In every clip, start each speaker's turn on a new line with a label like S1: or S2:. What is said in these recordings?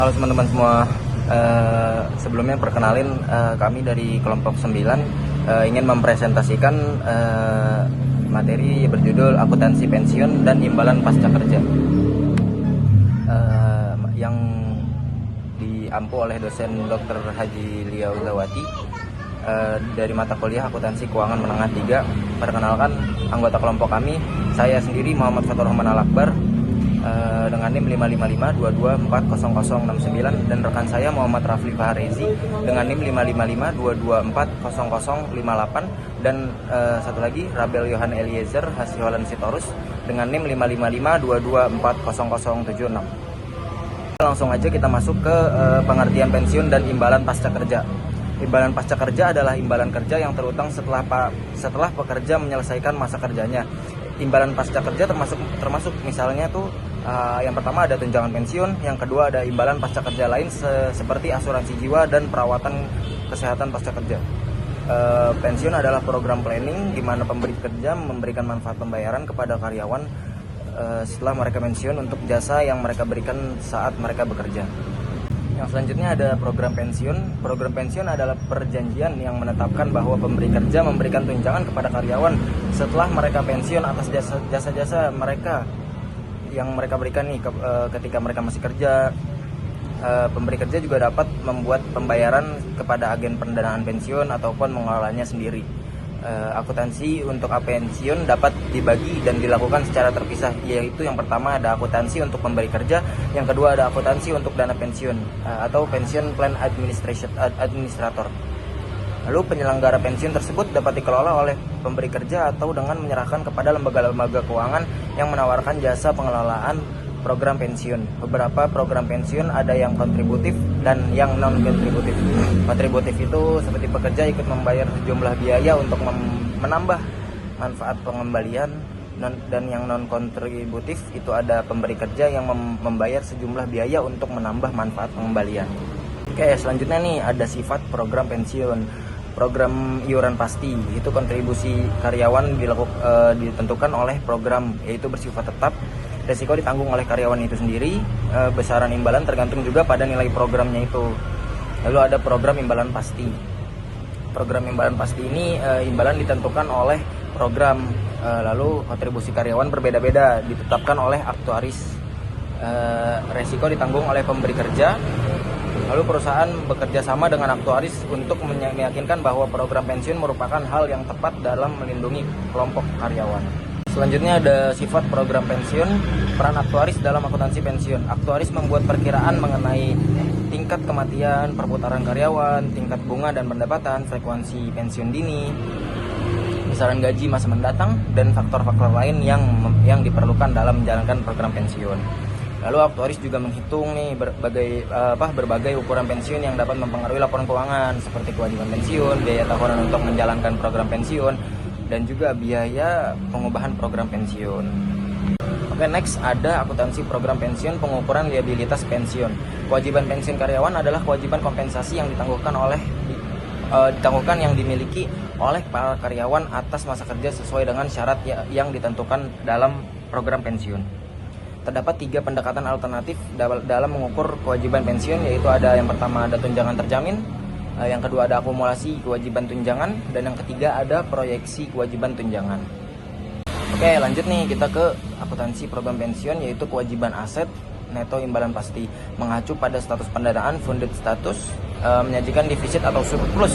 S1: Halo teman-teman semua, sebelumnya perkenalin kami dari kelompok 9 ingin mempresentasikan materi berjudul akuntansi pensiun dan imbalan pasca kerja yang diampu oleh dosen Dr. Haji Liau Zawati dari mata kuliah akuntansi keuangan menengah 3. Perkenalkan anggota kelompok kami, saya sendiri Muhammad Fatur Rahman Al-Akbar dengan NIM 55522400069 dan rekan saya Muhammad Rafli Faharezi dengan NIM 55522240058 dan satu lagi Rabel Yohan Eliezer Hasiholan Sitorus dengan NIM 55522400076. Langsung aja kita masuk ke pengertian pensiun dan imbalan pasca kerja. Imbalan pasca kerja adalah imbalan kerja yang terutang setelah pekerja menyelesaikan masa kerjanya. Imbalan pasca kerja termasuk misalnya tuh yang pertama ada tunjangan pensiun, yang kedua ada imbalan pasca kerja lain seperti asuransi jiwa dan perawatan kesehatan pasca kerja. Pensiun adalah program planning di mana pemberi kerja memberikan manfaat pembayaran kepada karyawan setelah mereka pensiun untuk jasa yang mereka berikan saat mereka bekerja. Yang selanjutnya ada program pensiun. Program pensiun adalah perjanjian yang menetapkan bahwa pemberi kerja memberikan tunjangan kepada karyawan setelah mereka pensiun atas jasa-jasa mereka yang mereka berikan nih ketika mereka masih kerja. Pemberi kerja juga dapat membuat pembayaran kepada agen pendanaan pensiun ataupun mengelolanya sendiri. Akuntansi untuk pensiun dapat dibagi dan dilakukan secara terpisah, yaitu yang pertama ada akuntansi untuk pemberi kerja, yang kedua ada akuntansi untuk dana pensiun atau pension plan administrator. Lalu penyelenggara pensiun tersebut dapat dikelola oleh pemberi kerja atau dengan menyerahkan kepada lembaga-lembaga keuangan yang menawarkan jasa pengelolaan program pensiun. Beberapa program pensiun ada yang kontributif dan yang non-kontributif. Kontributif itu seperti pekerja ikut membayar sejumlah biaya untuk menambah manfaat pengembalian, dan yang non-kontributif itu ada pemberi kerja yang membayar sejumlah biaya untuk menambah manfaat pengembalian. Oke, selanjutnya nih ada sifat program pensiun. Program iuran pasti itu kontribusi karyawan ditentukan oleh program, yaitu bersifat tetap. Resiko ditanggung oleh karyawan itu sendiri. Besaran imbalan tergantung juga pada nilai programnya itu. Lalu ada program imbalan pasti. Program imbalan pasti ini imbalan ditentukan oleh program. Lalu kontribusi karyawan berbeda-beda ditetapkan oleh aktuaris. Resiko ditanggung oleh pemberi kerja. Lalu perusahaan bekerja sama dengan aktuaris untuk meyakinkan bahwa program pensiun merupakan hal yang tepat dalam melindungi kelompok karyawan. Selanjutnya ada sifat program pensiun. Peran aktuaris dalam akuntansi pensiun. Aktuaris membuat perkiraan mengenai tingkat kematian, perputaran karyawan, tingkat bunga dan pendapatan, frekuensi pensiun dini, besaran gaji masa mendatang, dan faktor-faktor lain yang diperlukan dalam menjalankan program pensiun. Lalu aktuaris juga menghitung nih berbagai ukuran pensiun yang dapat mempengaruhi laporan keuangan seperti kewajiban pensiun, biaya tahunan untuk menjalankan program pensiun, dan juga biaya pengubahan program pensiun. Oke, next ada akuntansi program pensiun, pengukuran liabilitas pensiun. Kewajiban pensiun karyawan adalah kewajiban kompensasi yang ditangguhkan yang dimiliki oleh para karyawan atas masa kerja sesuai dengan syarat yang ditentukan dalam program pensiun. Terdapat 3 pendekatan alternatif dalam mengukur kewajiban pensiun, yaitu ada yang pertama ada tunjangan terjamin, yang kedua ada akumulasi kewajiban tunjangan, dan yang ketiga ada proyeksi kewajiban tunjangan. Oke, lanjut nih kita ke akuntansi program pensiun, yaitu kewajiban aset neto imbalan pasti. Mengacu pada status pendanaan funded status, menyajikan defisit atau surplus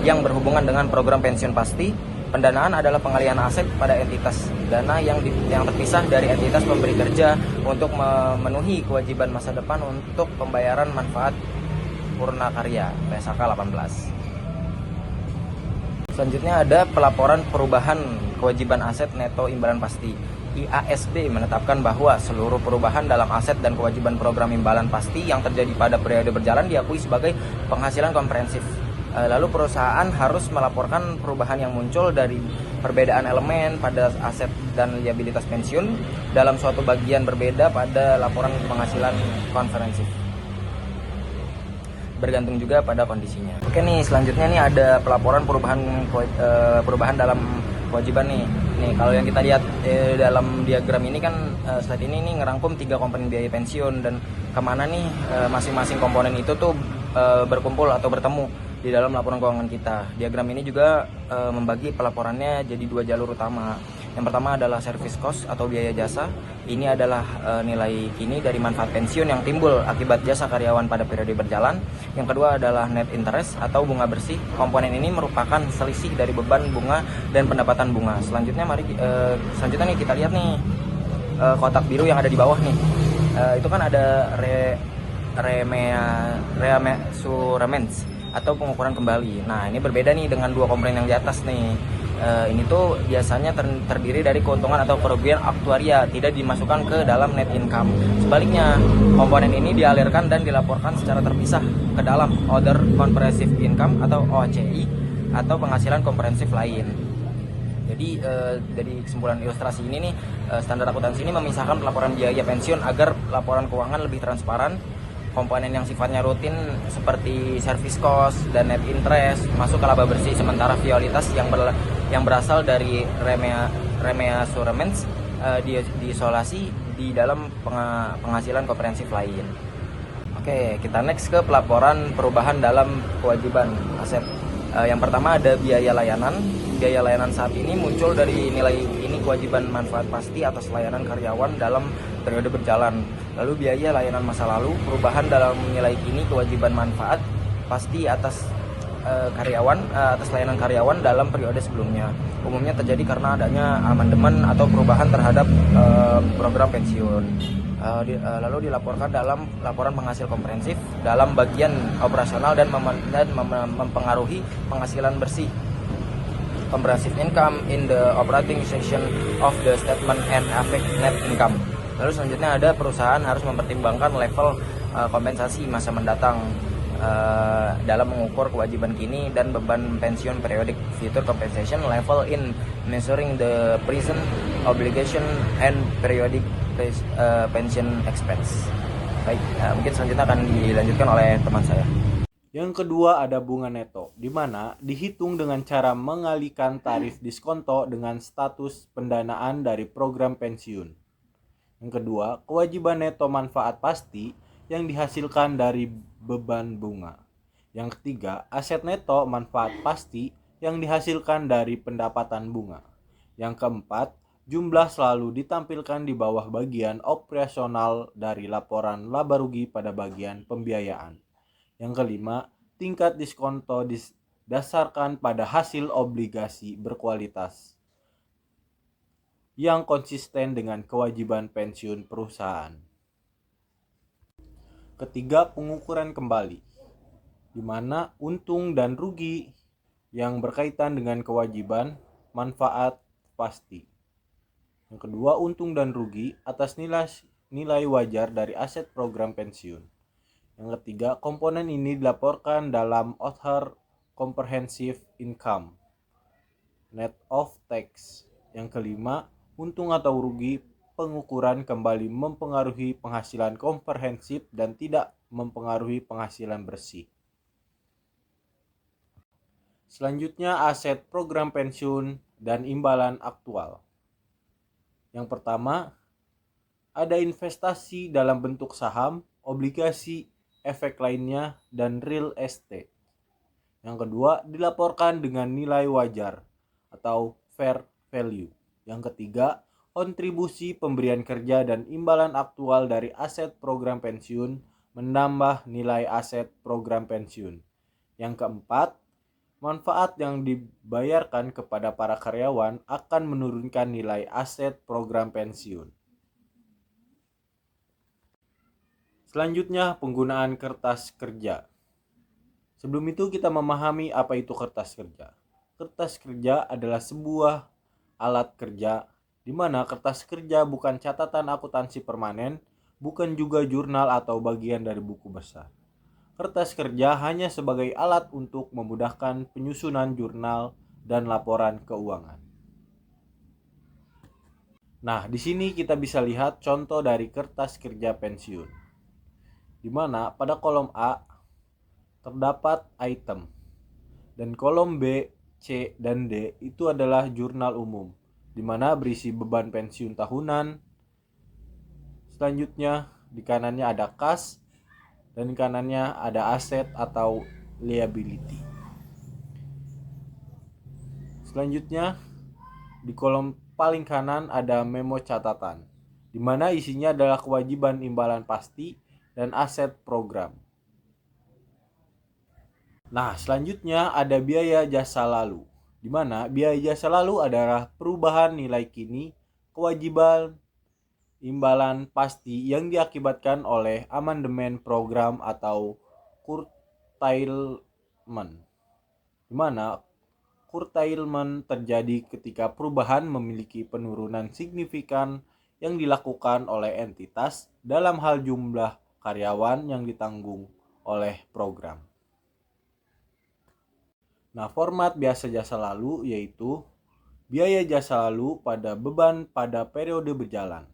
S1: yang berhubungan dengan program pensiun pasti. Pendanaan adalah pengalihan aset pada entitas dana yang terpisah dari entitas pemberi kerja untuk memenuhi kewajiban masa depan untuk pembayaran manfaat purna karya PSAK 18. Selanjutnya ada pelaporan perubahan kewajiban aset neto imbalan pasti. IASB menetapkan bahwa seluruh perubahan dalam aset dan kewajiban program imbalan pasti yang terjadi pada periode berjalan diakui sebagai penghasilan komprehensif. Lalu perusahaan harus melaporkan perubahan yang muncul dari perbedaan elemen pada aset dan liabilitas pensiun dalam suatu bagian berbeda pada laporan penghasilan komprehensif. Bergantung juga pada kondisinya. Oke nih, selanjutnya nih ada pelaporan perubahan dalam kewajiban nih. Nih kalau yang kita lihat dalam diagram ini kan slide ini nih ngerangkum 3 komponen biaya pensiun, dan kemana nih masing-masing komponen itu tuh berkumpul atau bertemu di dalam laporan keuangan kita. Diagram ini juga membagi pelaporannya jadi 2 jalur utama. Yang pertama adalah service cost atau biaya jasa. Ini adalah nilai kini dari manfaat pensiun yang timbul akibat jasa karyawan pada periode berjalan. Yang kedua adalah net interest atau bunga bersih. Komponen ini merupakan selisih dari beban bunga dan pendapatan bunga. Selanjutnya nih kita lihat nih kotak biru yang ada di bawah nih. Itu kan ada remeasurements atau pengukuran kembali. Nah, ini berbeda nih dengan 2 komponen yang di atas nih. Ini tuh biasanya terdiri dari keuntungan atau kerugian aktuaria, tidak dimasukkan ke dalam net income. Sebaliknya, komponen ini dialirkan dan dilaporkan secara terpisah ke dalam other comprehensive income atau OCI atau penghasilan komprehensif lain. Jadi dari kesimpulan ilustrasi ini nih, standar akuntansi ini memisahkan pelaporan biaya pensiun agar laporan keuangan lebih transparan. Komponen yang sifatnya rutin seperti service cost dan net interest masuk ke laba bersih, sementara violitas yang berasal dari remeasurements diisolasi di dalam penghasilan komprehensif lain. Oke, kita next ke pelaporan perubahan dalam kewajiban aset. Yang pertama ada biaya layanan. Biaya layanan saat ini muncul dari nilai ini kewajiban manfaat pasti atas layanan karyawan dalam periode berjalan. Lalu biaya layanan masa lalu, perubahan dalam nilai kini kewajiban manfaat pasti atas atas layanan karyawan dalam periode sebelumnya. Umumnya terjadi karena adanya amandemen atau perubahan terhadap program pensiun. Lalu dilaporkan dalam laporan penghasil komprehensif dalam bagian operasional dan mempengaruhi penghasilan bersih comprehensive income in the operating section of the statement and affect net income. Lalu selanjutnya ada perusahaan harus mempertimbangkan level kompensasi masa mendatang dalam mengukur kewajiban kini dan beban pensiun periodic future compensation level in measuring the present obligation and periodic pension expense. Baik, mungkin selanjutnya akan dilanjutkan oleh teman saya.
S2: Yang kedua ada bunga neto, di mana dihitung dengan cara mengalihkan tarif diskonto dengan status pendanaan dari program pensiun. Yang kedua, kewajiban neto manfaat pasti yang dihasilkan dari beban bunga. Yang ketiga, aset neto manfaat pasti yang dihasilkan dari pendapatan bunga. Yang keempat, jumlah selalu ditampilkan di bawah bagian operasional dari laporan laba rugi pada bagian pembiayaan. Yang kelima, tingkat diskonto didasarkan pada hasil obligasi berkualitas yang konsisten dengan kewajiban pensiun perusahaan. Ketiga, pengukuran kembali, di mana untung dan rugi yang berkaitan dengan kewajiban manfaat pasti. Yang kedua, untung dan rugi atas nilai wajar dari aset program pensiun. Yang ketiga, komponen ini dilaporkan dalam other comprehensive income, net of tax. Yang kelima, untung atau rugi pengukuran kembali mempengaruhi penghasilan komprehensif dan tidak mempengaruhi penghasilan bersih. Selanjutnya, aset program pensiun dan imbalan aktual. Yang pertama, ada investasi dalam bentuk saham, obligasi, efek lainnya, dan real estate. Yang kedua, dilaporkan dengan nilai wajar atau fair value. Yang ketiga, kontribusi pemberian kerja dan imbalan aktual dari aset program pensiun menambah nilai aset program pensiun. Yang keempat, manfaat yang dibayarkan kepada para karyawan akan menurunkan nilai aset program pensiun. Selanjutnya, penggunaan kertas kerja. Sebelum itu kita memahami apa itu kertas kerja. Kertas kerja adalah sebuah alat kerja di mana kertas kerja bukan catatan akuntansi permanen, bukan juga jurnal atau bagian dari buku besar. Kertas kerja hanya sebagai alat untuk memudahkan penyusunan jurnal dan laporan keuangan. Nah, di sini kita bisa lihat contoh dari kertas kerja pensiun, di mana pada kolom A terdapat item, dan kolom B, C, dan D itu adalah jurnal umum, di mana berisi beban pensiun tahunan. Selanjutnya, di kanannya ada kas, dan di kanannya ada aset atau liability. Selanjutnya, di kolom paling kanan ada memo catatan, di mana isinya adalah kewajiban imbalan pasti dan aset program. Nah, selanjutnya ada biaya jasa lalu, di mana biaya jasa lalu adalah perubahan nilai kini kewajiban imbalan pasti yang diakibatkan oleh amandemen program atau curtailment, di mana curtailment terjadi ketika perubahan memiliki penurunan signifikan yang dilakukan oleh entitas dalam hal jumlah karyawan yang ditanggung oleh program. Nah, format biasa jasa lalu yaitu biaya jasa lalu pada beban pada periode berjalan,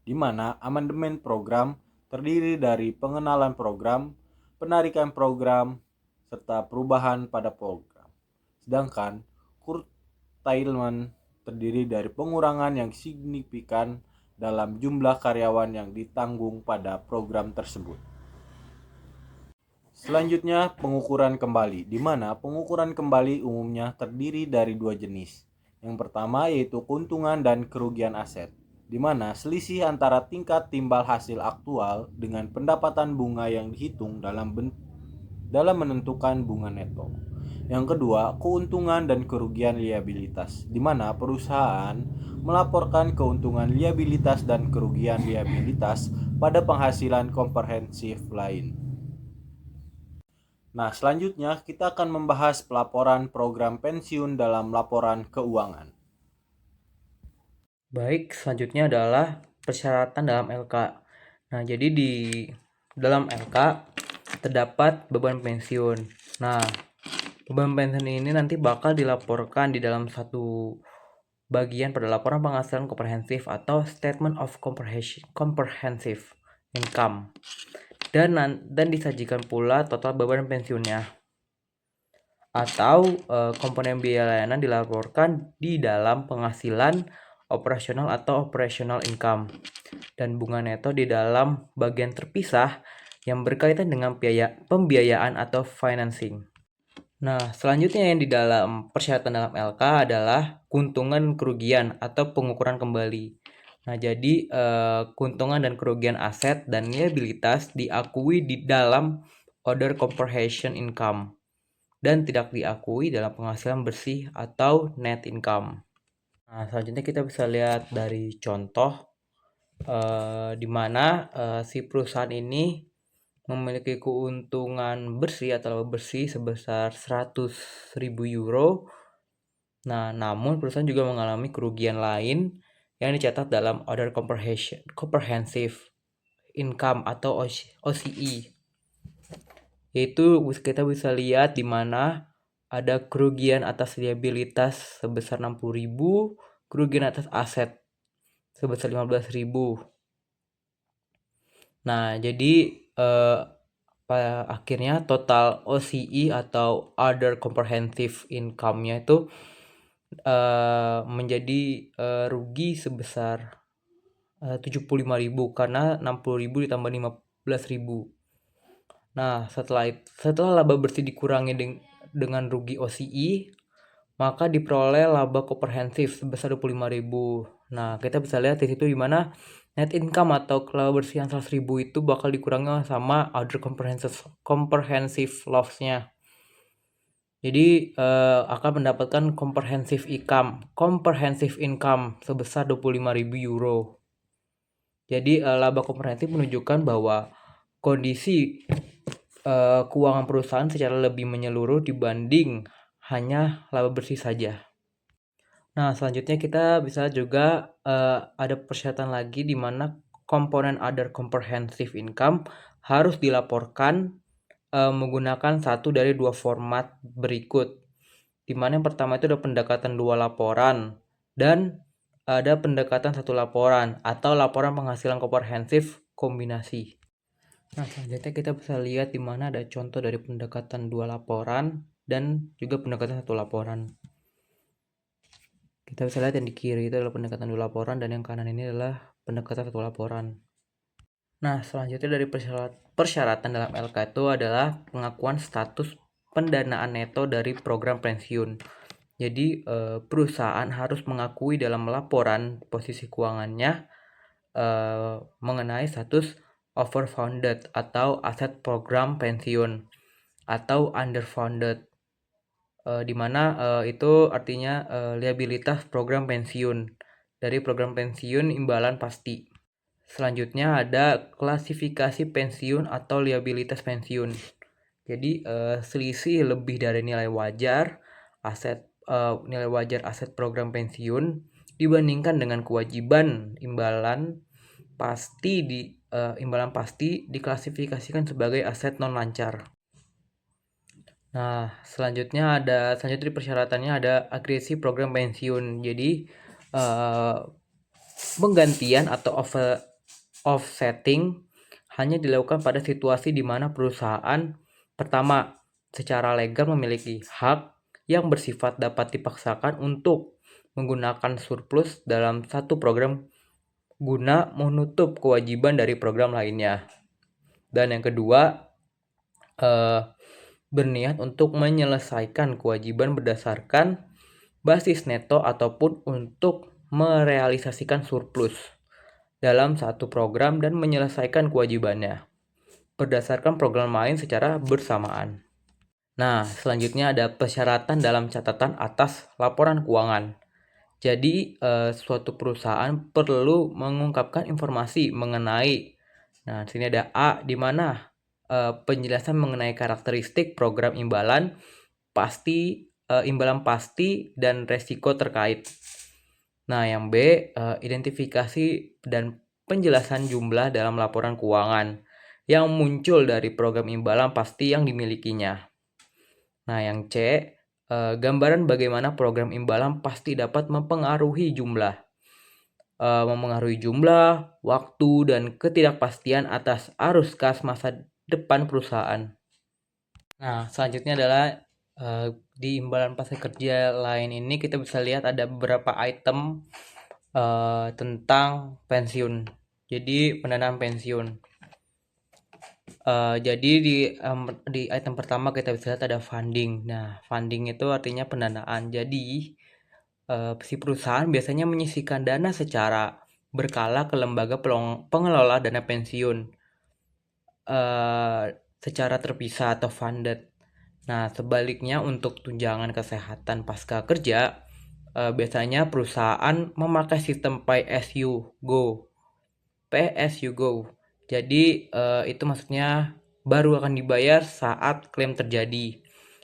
S2: di mana amandemen program terdiri dari pengenalan program, penarikan program, serta perubahan pada program. Sedangkan curtailment terdiri dari pengurangan yang signifikan dalam jumlah karyawan yang ditanggung pada program tersebut. Selanjutnya, pengukuran kembali, di mana pengukuran kembali umumnya terdiri dari dua jenis. Yang pertama yaitu keuntungan dan kerugian aset, di mana selisih antara tingkat timbal hasil aktual dengan pendapatan bunga yang dihitung dalam menentukan bunga neto. Yang kedua, keuntungan dan kerugian liabilitas, di mana perusahaan melaporkan keuntungan liabilitas dan kerugian liabilitas pada penghasilan komprehensif lain. Nah, selanjutnya kita akan membahas pelaporan program pensiun dalam laporan keuangan.
S1: Baik, selanjutnya adalah persyaratan dalam LK. Nah, jadi di dalam LK terdapat beban pensiun. Nah, beban pensiun ini nanti bakal dilaporkan di dalam satu bagian pada laporan penghasilan komprehensif atau Statement of Comprehensive Income. Dan disajikan pula total beban pensiunnya. Atau komponen biaya layanan dilaporkan di dalam penghasilan operasional atau operational income, dan bunga neto di dalam bagian terpisah yang berkaitan dengan pembiayaan atau financing. Nah, selanjutnya yang di dalam persyaratan dalam LK adalah keuntungan kerugian atau pengukuran kembali. Nah, jadi keuntungan dan kerugian aset dan liabilitas diakui di dalam Other Comprehensive Income dan tidak diakui dalam penghasilan bersih atau net income. Nah, selanjutnya kita bisa lihat dari contoh di mana si perusahaan ini memiliki keuntungan bersih atau laba bersih sebesar 100.000 euro. Nah, namun perusahaan juga mengalami kerugian lain yang dicatat dalam Other Comprehensive Income atau OCE. Yaitu kita bisa lihat di mana ada kerugian atas liabilitas sebesar 60.000, kerugian atas aset sebesar 15.000. Nah, jadi akhirnya total OCE atau Other Comprehensive Income-nya itu menjadi rugi sebesar 75.000 karena 60.000 ditambah 15.000. Nah, setelah laba bersih dikurangi dengan rugi OCE, maka diperoleh laba komprehensif sebesar 25.000. Nah, kita bisa lihat di situ di mana net income atau laba bersih yang 100.000 itu bakal dikurangi sama Other Comprehensive Loss-nya. Jadi akan mendapatkan comprehensive income sebesar 25.000 euro. Jadi laba komprehensif menunjukkan bahwa kondisi keuangan perusahaan secara lebih menyeluruh dibanding hanya laba bersih saja. Nah, selanjutnya kita bisa juga ada persyaratan lagi di mana komponen Other Comprehensive Income harus dilaporkan menggunakan satu dari dua format berikut. Di mana yang pertama itu ada pendekatan dua laporan dan ada pendekatan satu laporan atau laporan penghasilan komprehensif kombinasi. Nah, selanjutnya kita bisa lihat di mana ada contoh dari pendekatan dua laporan dan juga pendekatan satu laporan. Kita bisa lihat yang di kiri itu adalah pendekatan dua laporan dan yang kanan ini adalah pendekatan satu laporan.
S3: Nah, selanjutnya dari persyaratan dalam LK itu adalah pengakuan status pendanaan neto dari program pensiun. Jadi, perusahaan harus mengakui dalam laporan posisi keuangannya mengenai status overfunded atau aset program pensiun atau underfunded, di mana itu artinya liabilitas program pensiun dari program pensiun imbalan pasti. Selanjutnya ada klasifikasi pensiun atau liabilitas pensiun. Jadi selisih lebih dari nilai wajar aset program pensiun dibandingkan dengan kewajiban imbalan pasti diklasifikasikan sebagai aset non lancar. Nah, selanjutnya di persyaratannya ada agresi program pensiun. Jadi penggantian atau offsetting hanya dilakukan pada situasi di mana perusahaan pertama secara legal memiliki hak yang bersifat dapat dipaksakan untuk menggunakan surplus dalam satu program guna menutup kewajiban dari program lainnya. Dan yang kedua, berniat untuk menyelesaikan kewajiban berdasarkan basis neto ataupun untuk merealisasikan surplus dalam satu program dan menyelesaikan kewajibannya berdasarkan program lain secara bersamaan. Nah, selanjutnya ada persyaratan dalam catatan atas laporan keuangan. Jadi, suatu perusahaan perlu mengungkapkan informasi mengenai, nah, di sini ada A, di mana penjelasan mengenai karakteristik program imbalan pasti dan resiko terkait. Nah, yang B, identifikasi dan penjelasan jumlah dalam laporan keuangan yang muncul dari program imbalan pasti yang dimilikinya. Nah, yang C, gambaran bagaimana program imbalan pasti dapat mempengaruhi jumlah, waktu, dan ketidakpastian atas arus kas masa depan perusahaan. Nah, selanjutnya adalah di imbalan pasca kerja lain ini kita bisa lihat ada beberapa item tentang pensiun. Jadi pendanaan pensiun. Jadi di item pertama kita bisa lihat ada funding. Nah, funding itu artinya pendanaan. Jadi si perusahaan biasanya menyisihkan dana secara berkala ke lembaga pengelola dana pensiun secara terpisah atau funded. Nah, sebaliknya untuk tunjangan kesehatan pasca kerja, biasanya perusahaan memakai sistem pay as you go. Pay as you go. Jadi itu maksudnya baru akan dibayar saat klaim terjadi,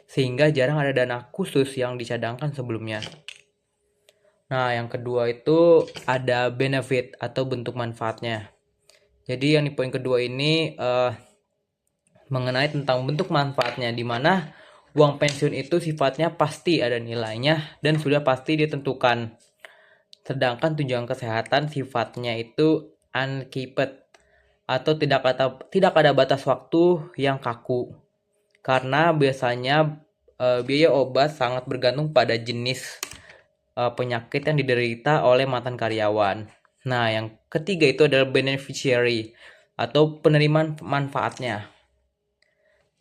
S3: sehingga jarang ada dana khusus yang dicadangkan sebelumnya. Nah, yang kedua itu ada benefit atau bentuk manfaatnya. Jadi yang di poin kedua ini mengenai tentang bentuk manfaatnya, di mana uang pensiun itu sifatnya pasti ada nilainya dan sudah pasti ditentukan. Sedangkan tunjangan kesehatan sifatnya itu uncapped atau tidak ada batas waktu yang kaku. Karena biasanya biaya obat sangat bergantung pada jenis penyakit yang diderita oleh mantan karyawan. Nah, yang ketiga itu adalah beneficiary atau penerima manfaatnya.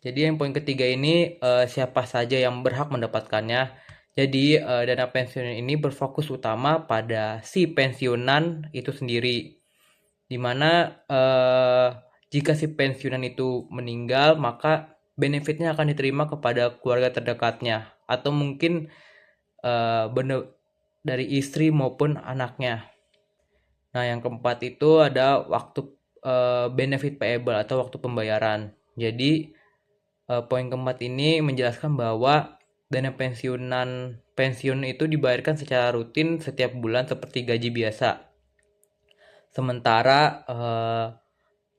S3: Jadi yang poin ketiga ini siapa saja yang berhak mendapatkannya. Jadi dana pensiun ini berfokus utama pada si pensiunan itu sendiri. Dimana jika si pensiunan itu meninggal, maka benefitnya akan diterima kepada keluarga terdekatnya atau mungkin dari istri maupun anaknya. Nah, yang keempat itu ada waktu benefit payable atau waktu pembayaran. Jadi poin keempat ini menjelaskan bahwa dana pensiun itu dibayarkan secara rutin setiap bulan seperti gaji biasa. Sementara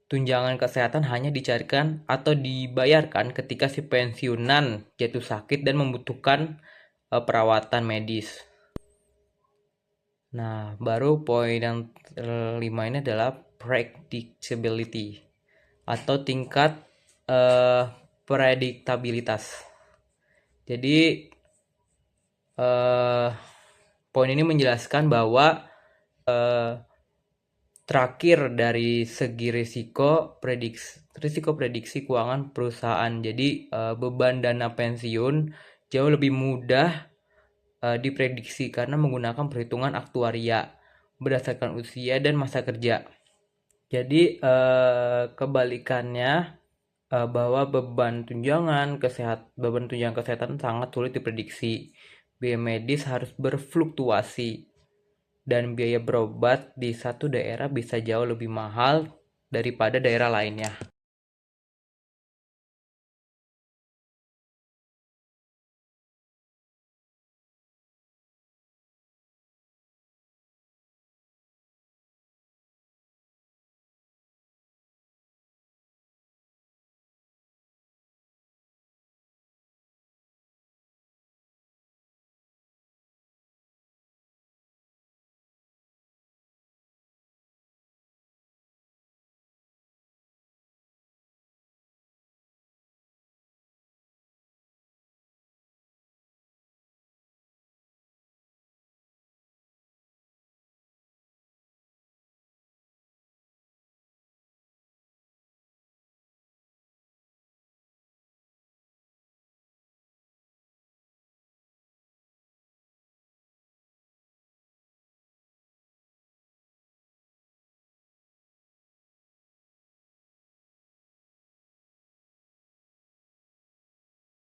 S3: tunjangan kesehatan hanya dicarikan atau dibayarkan ketika si pensiunan jatuh sakit dan membutuhkan perawatan medis. Nah, baru poin yang kelima ini adalah predictability atau tingkat prediktabilitas. Jadi poin ini menjelaskan bahwa Terakhir dari segi risiko prediksi keuangan perusahaan. Jadi beban dana pensiun jauh lebih mudah diprediksi karena menggunakan perhitungan aktuaria berdasarkan usia dan masa kerja. Jadi kebalikannya bahwa beban tunjangan kesehatan sangat sulit diprediksi. Biaya medis harus berfluktuasi dan biaya berobat di satu daerah bisa jauh lebih mahal daripada daerah lainnya.